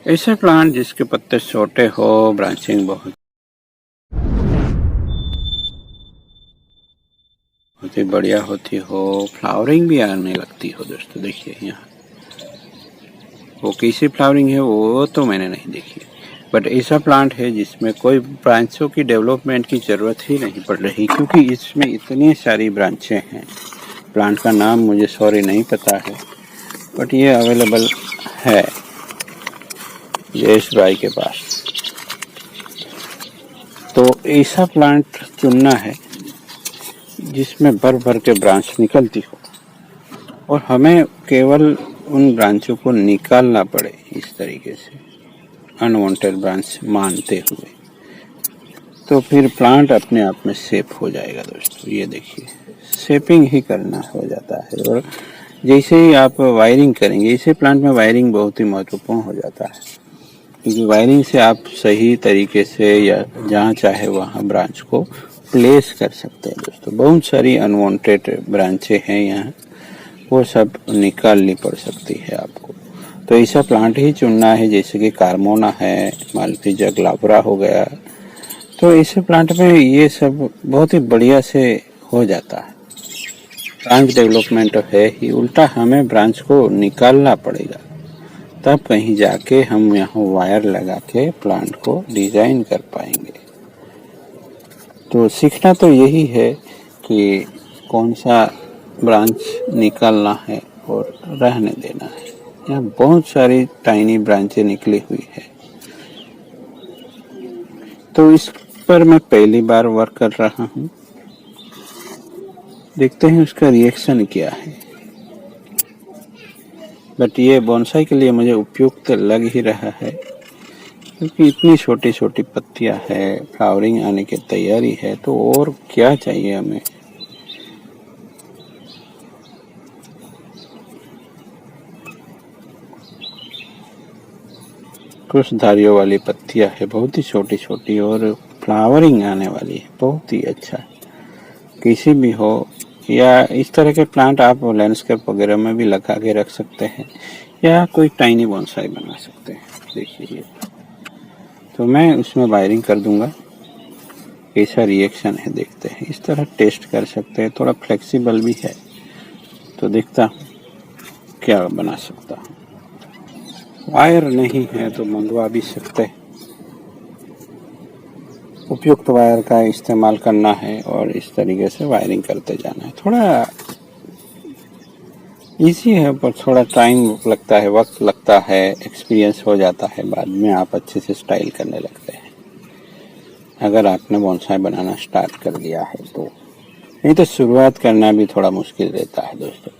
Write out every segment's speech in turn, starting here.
ऐसे प्लांट जिसके पत्ते छोटे हो, ब्रांचिंग बहुत ही बढ़िया होती हो, फ्लावरिंग भी आने लगती हो। दोस्तों देखिए यहाँ वो कैसी फ्लावरिंग है वो तो मैंने नहीं देखी, बट ऐसा प्लांट है जिसमें कोई ब्रांचों की डेवलपमेंट की ज़रूरत ही नहीं पड़ रही, क्योंकि इसमें इतनी सारी ब्रांचें हैं। प्लांट का नाम मुझे सॉरी नहीं पता है, बट ये अवेलेबल है जयेश भाई के पास। तो ऐसा प्लांट चुनना है जिसमें भर भर के ब्रांच निकलती हो और हमें केवल उन ब्रांचों को निकालना पड़े इस तरीके से, अनवांटेड ब्रांच मानते हुए, तो फिर प्लांट अपने आप में शेप हो जाएगा। दोस्तों ये देखिए, शेपिंग ही करना हो जाता है। और जैसे ही आप वायरिंग करेंगे, इसे प्लांट में वायरिंग बहुत ही महत्वपूर्ण हो जाता है, क्योंकि वायरिंग से आप सही तरीके से या जहाँ चाहे वहाँ ब्रांच को प्लेस कर सकते हैं। दोस्तों बहुत सारी अनवांटेड ब्रांचें हैं यहाँ, वो सब निकालनी पड़ सकती है आपको। तो ऐसा प्लांट ही चुनना है, जैसे कि कार्मोना है, मालपीजा ग्लाब्रा हो गया। तो ऐसे प्लांट में ये सब बहुत ही बढ़िया से हो जाता है। ब्रांच डेवलपमेंट है ही, उल्टा हमें ब्रांच को निकालना पड़ेगा, तब कहीं जाके हम यहाँ वायर लगा के प्लांट को डिजाइन कर पाएंगे। तो सीखना तो यही है कि कौन सा ब्रांच निकालना है और रहने देना है। यहाँ बहुत सारी टाइनी ब्रांचें निकली हुई है, तो इस पर मैं पहली बार वर्क कर रहा हूँ। देखते हैं उसका रिएक्शन क्या है, बट ये बोनसाई के लिए मुझे उपयुक्त लग ही रहा है, क्योंकि इतनी छोटी छोटी पत्तियां है, फ्लावरिंग आने की तैयारी है, तो और क्या चाहिए हमें। कुछ धारियों वाली पत्तियां है, बहुत ही छोटी छोटी, और फ्लावरिंग आने वाली है, बहुत ही अच्छा। किसी भी हो, या इस तरह के प्लांट आप लैंडस्केप वगैरह में भी लगा के रख सकते हैं, या कोई टाइनी बोनसाई बना सकते हैं। देखिए तो मैं उसमें वायरिंग कर दूंगा, कैसा रिएक्शन है देखते हैं। इस तरह टेस्ट कर सकते हैं, थोड़ा फ्लेक्सिबल भी है, तो देखता हूँ क्या बना सकता हूँ। वायर नहीं है तो मंगवा भी सकते हैं, उपयुक्त वायर का इस्तेमाल करना है और इस तरीके से वायरिंग करते जाना है। थोड़ा इजी है, पर थोड़ा टाइम लगता है, वक्त लगता है, एक्सपीरियंस हो जाता है, बाद में आप अच्छे से स्टाइल करने लगते हैं, अगर आपने बोनसाई बनाना स्टार्ट कर दिया है तो। नहीं तो शुरुआत करना भी थोड़ा मुश्किल रहता है। दोस्तों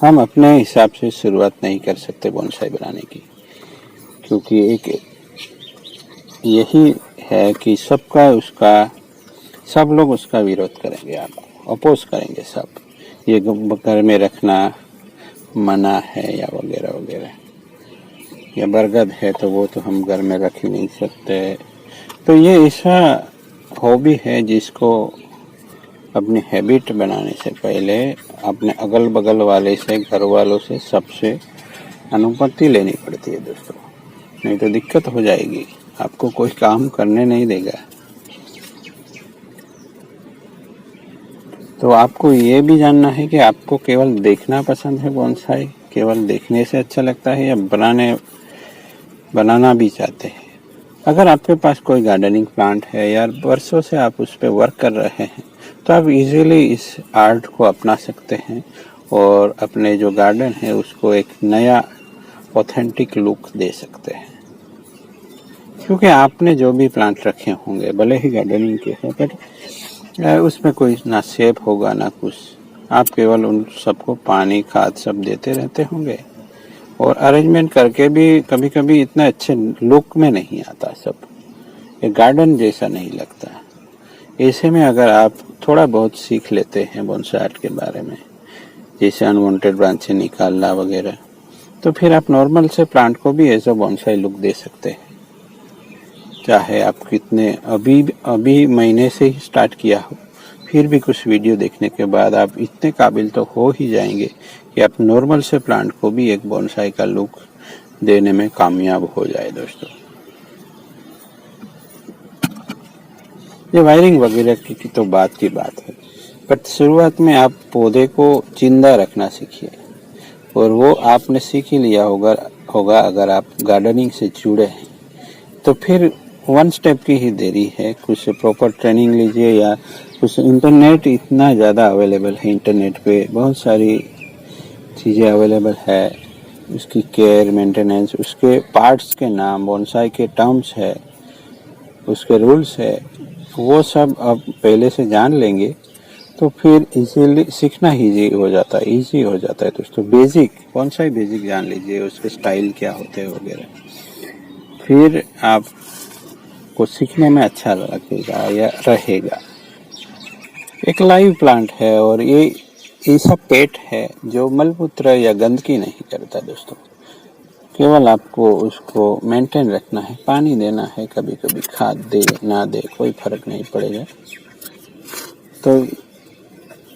हम अपने हिसाब से शुरुआत नहीं कर सकते बोनसाई बनाने की, क्योंकि एक यही है कि सब लोग उसका विरोध करेंगे, आपको अपोज करेंगे सब, ये घर में रखना मना है या वगैरह वगैरह, या बरगद है तो वो तो हम घर में रख ही नहीं सकते। तो ये ऐसा हॉबी है जिसको अपनी हैबिट बनाने से पहले अपने अगल बगल वाले से, घर वालों से, सबसे अनुमति लेनी पड़ती है। दोस्तों नहीं तो दिक्कत हो जाएगी, आपको कोई काम करने नहीं देगा। तो आपको ये भी जानना है कि आपको केवल देखना पसंद है बोनसाई, केवल देखने से अच्छा लगता है, या बनाना भी चाहते हैं। अगर आपके पास कोई गार्डनिंग प्लांट है या वर्षों से आप उस पर वर्क कर रहे हैं, तो आप इजीली इस आर्ट को अपना सकते हैं और अपने जो गार्डन है उसको एक नया ऑथेंटिक लुक दे सकते हैं। क्योंकि आपने जो भी प्लांट रखे होंगे, भले ही गार्डनिंग के हैं, बट उसमें कोई ना शेप होगा ना कुछ, आप केवल उन सबको पानी खाद सब देते रहते होंगे, और अरेंजमेंट करके भी कभी कभी इतना अच्छे लुक में नहीं आता, सब ये गार्डन जैसा नहीं लगता। ऐसे में अगर आप थोड़ा बहुत सीख लेते हैं बोनसाई आर्ट के बारे में, जैसे अनवांटेड ब्रांचें निकालना वगैरह, तो फिर आप नॉर्मल से प्लांट को भी ऐसा बोनसाई लुक दे सकते हैं। चाहे आप कितने अभी महीने से ही स्टार्ट किया हो, फिर भी कुछ वीडियो देखने के बाद आप इतने काबिल तो हो ही जाएंगे कि आप नॉर्मल से प्लांट को भी एक बोनसाई का लुक देने में कामयाब हो जाए दोस्तों। ये वायरिंग वगैरह की तो बात की बात है, पर शुरुआत में आप पौधे को जिंदा रखना सीखिए, और वो आपने सीख ही लिया होगा अगर आप गार्डनिंग से जुड़े हैं। तो फिर वन स्टेप की ही देरी है, कुछ प्रॉपर ट्रेनिंग लीजिए, या कुछ इंटरनेट इतना ज़्यादा अवेलेबल है, इंटरनेट पे बहुत सारी चीज़ें अवेलेबल है, उसकी केयर मेंटेनेंस, उसके पार्ट्स के नाम, बोनसाई के टर्म्स है, उसके रूल्स है, वो सब आप पहले से जान लेंगे तो फिर इजीली सीखना इजी हो जाता है दोस्तों। बेसिक बोनसाई बेसिक जान लीजिए, उसके स्टाइल क्या होते हैं वगैरह, फिर आपको सीखने में अच्छा लगेगा या रहेगा। एक लाइव प्लांट है और ये ऐसा पेट है जो मलमूत्र या गंदगी नहीं करता दोस्तों। केवल आपको उसको मेंटेन रखना है, पानी देना है, कभी कभी खाद दे ना दे कोई फर्क नहीं पड़ेगा। तो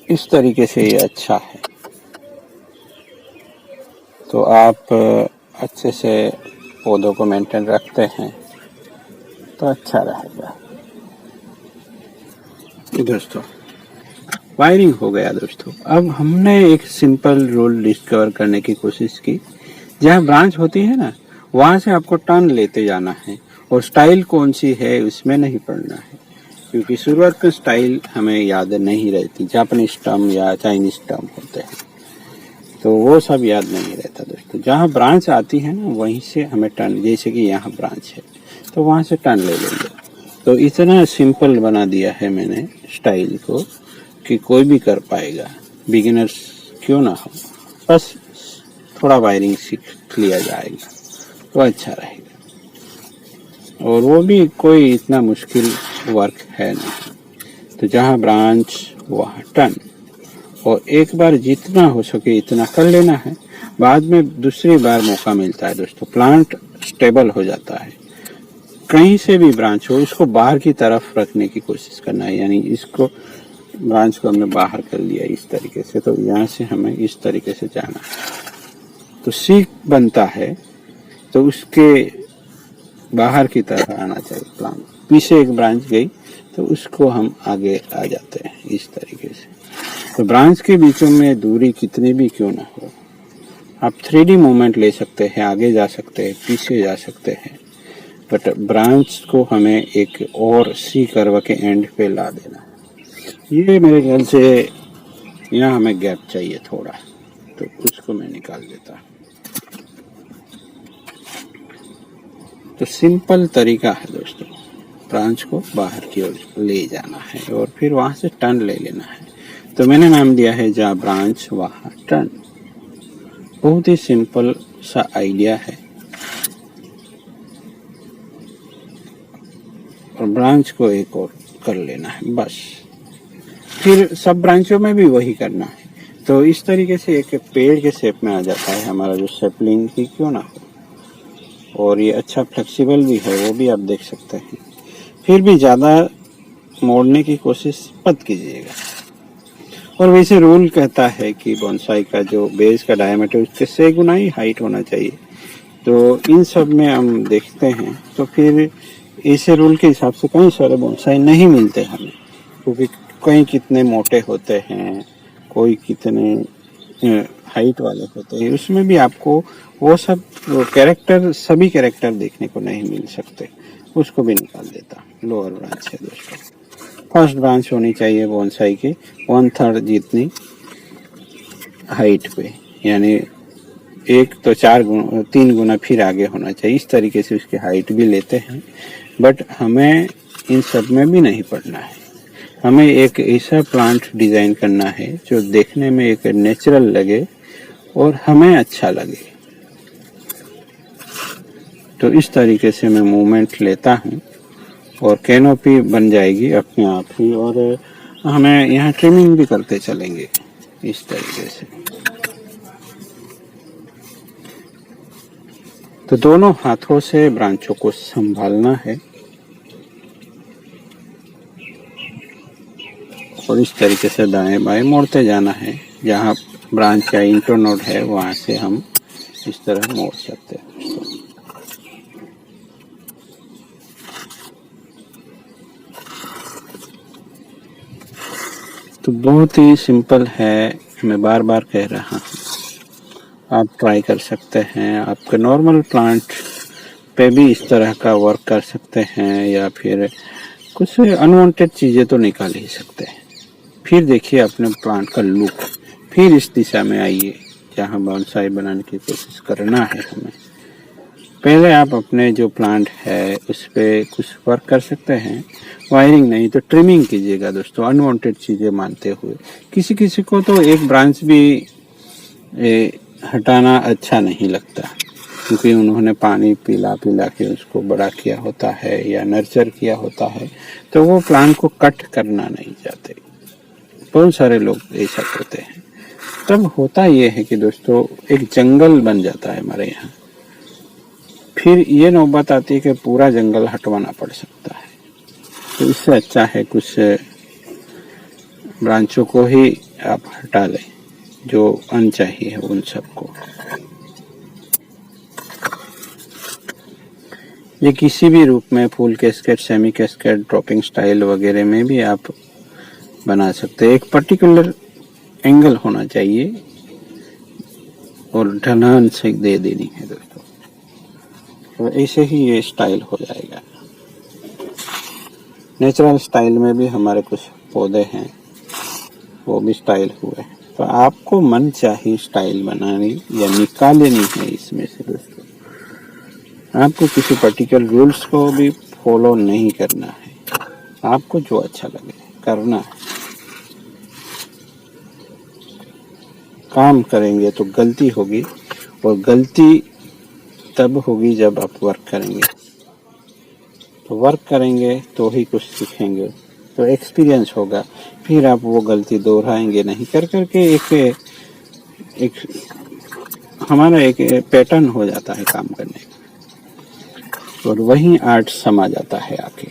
इस तरीके से ये अच्छा है। तो आप अच्छे से पौधों को मेंटेन रखते हैं तो अच्छा रहेगा। दोस्तों वायरिंग हो गया दोस्तों। अब हमने एक सिंपल रूल डिस्कवर करने की कोशिश की। जहाँ ब्रांच होती है ना, वहां से आपको टर्न लेते जाना है, और स्टाइल कौन सी है उसमें नहीं पड़ना है, क्योंकि शुरुआत में स्टाइल हमें याद नहीं रहती। जापानीज टर्म या चाइनीज टर्म होते हैं तो वो सब याद नहीं रहता दोस्तों। जहाँ ब्रांच आती है ना वहीं से हमें टर्न, जैसे कि यहाँ ब्रांच है तो वहां से टर्न ले लेंगे। तो इतना सिंपल बना दिया है मैंने स्टाइल को कि कोई भी कर पाएगा, बिगिनर्स क्यों ना हो, बस थोड़ा वायरिंग सीख लिया जाएगा तो अच्छा रहेगा। और वो भी कोई इतना मुश्किल वर्क है नहीं। तो जहाँ ब्रांच वहाँ टर्न, और एक बार जितना हो सके इतना कर लेना है, बाद में दूसरी बार मौका मिलता है दोस्तों। प्लांट स्टेबल हो जाता है, कहीं से भी ब्रांच हो इसको बाहर की तरफ रखने की कोशिश करना है, यानी इसको ब्रांच को हमने बाहर कर लिया इस तरीके से, तो यहाँ से हमें इस तरीके से जाना है। तो सीख बनता है तो उसके बाहर की तरफ आना चाहिए प्लांट। पीछे एक ब्रांच गई तो उसको हम आगे आ जाते हैं इस तरीके से। तो ब्रांच के बीचों में दूरी कितनी भी क्यों ना हो, आप 3D मूवमेंट ले सकते हैं, आगे जा सकते हैं, पीछे जा सकते हैं, बट ब्रांच को हमें एक और सी कर्व के एंड पे ला देना है। ये मेरे ख्याल से यहाँ हमें गैप चाहिए थोड़ा, तो उसको मैं निकाल देता। तो सिंपल तरीका है दोस्तों, ब्रांच को बाहर की ओर ले जाना है और फिर वहां से टर्न ले लेना है। तो मैंने नाम दिया है जहाँ ब्रांच वहां टर्न। बहुत ही सिंपल सा आइडिया है, और ब्रांच को एक और कर लेना है बस। फिर सब ब्रांचों में भी वही करना है। तो इस तरीके से एक पेड़ के शेप में आ जाता है हमारा जो सैपलिंग की क्यों ना हो, और ये अच्छा फ्लेक्सिबल भी है, वो भी आप देख सकते हैं। फिर भी ज़्यादा मोड़ने की कोशिश मत कीजिएगा। और वैसे रूल कहता है कि बोनसाई का जो बेस का डायमीटर उसके 6 गुना ही हाइट होना चाहिए। तो इन सब में हम देखते हैं तो फिर ऐसे रूल के हिसाब से कई सारे बोनसाई नहीं मिलते हमें, क्योंकि कई कितने मोटे होते हैं, कोई कितने हाइट वाले होते हैं, उसमें भी आपको वो सब कैरेक्टर, सभी कैरेक्टर देखने को नहीं मिल सकते। उसको भी निकाल देता। लोअर ब्रांच है दोस्तों, फर्स्ट ब्रांच होनी चाहिए बोनसाई की 1/3 जितनी हाइट पे, यानी 1 तो 3 गुना फिर आगे होना चाहिए। इस तरीके से उसकी हाइट भी लेते हैं, बट हमें इन सब में भी नहीं पड़ना है। हमें एक ऐसा प्लांट डिजाइन करना है जो देखने में एक नेचुरल लगे और हमें अच्छा लगे। तो इस तरीके से मैं मूवमेंट लेता हूँ और कैनोपी बन जाएगी अपने आप ही, और हमें यहाँ ट्रिमिंग भी करते चलेंगे इस तरीके से। तो दोनों हाथों से ब्रांचों को संभालना है और इस तरीके से दाएं बाएं मोड़ते जाना है। जहाँ ब्रांच या इंटरनोड है वहां से हम इस तरह मोड़ सकते हैं दोस्तों। तो बहुत ही सिंपल है, मैं बार बार कह रहा हूँ, आप ट्राई कर सकते हैं। आपके नॉर्मल प्लांट पे भी इस तरह का वर्क कर सकते हैं, या फिर कुछ अनवांटेड चीज़ें तो निकाल ही सकते हैं। फिर देखिए अपने प्लांट का लुक, फिर इस दिशा में आइए जहाँ बोनसाई बनाने की कोशिश करना है हमें। पहले आप अपने जो प्लांट है उस पर कुछ वर्क कर सकते हैं, वायरिंग नहीं तो ट्रिमिंग कीजिएगा दोस्तों, अनवांटेड चीज़ें मानते हुए। किसी किसी को तो एक ब्रांच भी हटाना अच्छा नहीं लगता, क्योंकि उन्होंने पानी पिला पिला के उसको बड़ा किया होता है या नर्चर किया होता है, तो वो प्लांट को कट करना नहीं चाहते। बहुत सारे लोग ऐसा करते हैं। तब होता ये है कि दोस्तों एक जंगल बन जाता है हमारे यहाँ। फिर ये नौबत आती है कि पूरा जंगल हटवाना पड़ सकता है। तो इससे अच्छा है कुछ ब्रांचों को ही आप हटा लें जो अनचाही है उन सबको। ये किसी भी रूप में, full cascade, semi cascade, dropping style वगैरह में भी आप बना सकते हैं। एक पर्टिकुलर एंगल होना चाहिए और ढलान से दे देनी है दोस्तों, तो ऐसे ही ये स्टाइल हो जाएगा। नेचुरल स्टाइल में भी हमारे कुछ पौधे हैं, वो भी स्टाइल हुए हैं। तो आपको मन चाहिए स्टाइल बनानी या निकालनी है इसमें से दोस्तों। आपको किसी पर्टिकुलर रूल्स को भी फॉलो नहीं करना है, आपको जो अच्छा लगे करना है। काम करेंगे तो गलती होगी, और गलती तब होगी जब आप वर्क करेंगे। तो वर्क करेंगे तो ही कुछ सीखेंगे, तो एक्सपीरियंस होगा। फिर आप वो गलती दोहराएंगे नहीं, कर करके एक हमारा एक पैटर्न हो जाता है काम करने का, और वही आर्ट समा जाता है आके,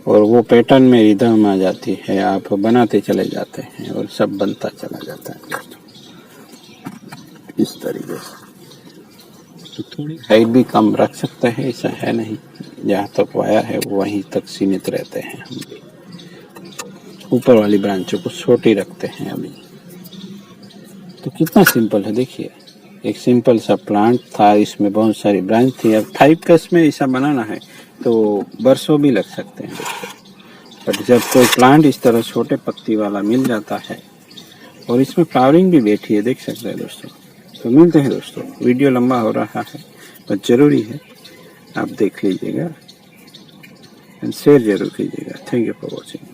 और वो पैटर्न में रिदम आ जाती है। आप बनाते चले जाते हैं और सब बनता चला जाता है दोस्तों, इस तरीके से। तो थोड़ी हाइट भी कम रख सकते हैं, ऐसा है नहीं, जहाँ तक वाया है वहीं तक सीमित रहते हैं हम भी। ऊपर वाली ब्रांचों को छोटी रखते हैं अभी। तो कितना सिंपल है देखिए, एक सिंपल सा प्लांट था, इसमें बहुत सारी ब्रांच थी। अब 5 कस में ऐसा बनाना है तो वर्षों भी लग सकते हैं दोस्तों। बट जब कोई प्लांट इस तरह छोटे पत्ती वाला मिल जाता है, और इसमें फ्लावरिंग भी बैठी है, देख सकते हैं दोस्तों। तो मिलते हैं दोस्तों, वीडियो लंबा हो रहा है तो जरूरी है आप देख लीजिएगा एंड शेयर जरूर कीजिएगा। Thank you for watching.